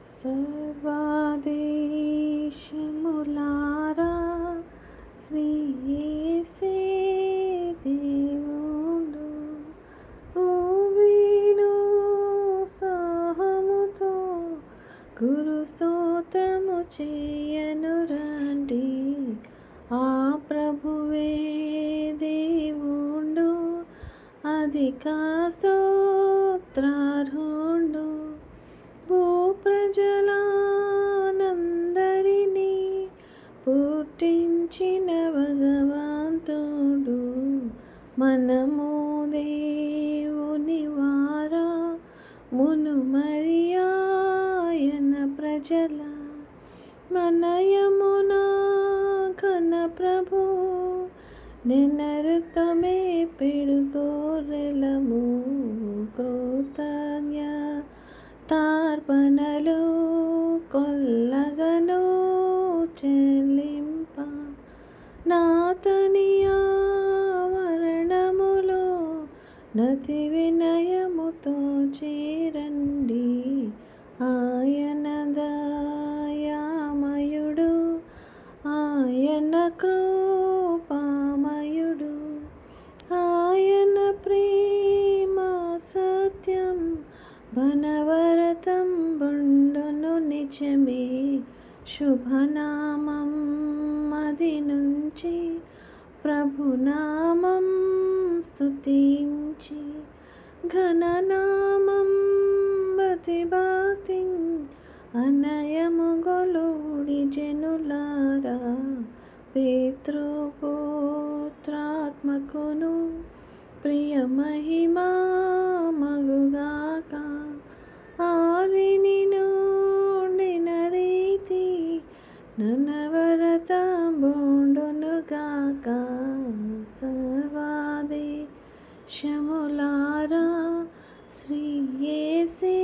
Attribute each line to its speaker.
Speaker 1: సర్వదేశములారా శ్రీ యేసే దేవుడు భూమిను సాహముతో గురు స్తోత్రము చేయను రండి. ఆ ప్రభువే దేవుండు అధిక స్తోత్రార్హుండు. భూప్రజలందరినీ పుట్టించిన భగవంతుడు మనము దేవుని వారా మును మరియాయన ప్రజల మనయమున ఘన ప్రభు నిన్నరుతమే పెడుగోరెలము కృతజ్ఞ తార్పణలు కొల్లగను చెల్లింప నాతనియా వర్ణములో నతి వినయముతో చేరండి. ఆయన దయామయుడు ఆయన కృపామయుడు ఆయన ప్రేమ సత్యం వనవరతం బుండును నిజమే. శుభనామం అది నుంచి ప్రభునామం స్తుతించి ఘననామం భక్తి భక్తి అనయము గొలుడి జనులారా పితృపుత్రాత్మకును ప్రియ మహిమా మగుగాక. ఆదిని నుండిన రీతి ననవరతంబుండునుగాక. సర్వదేశములారా శ్రీ యేసే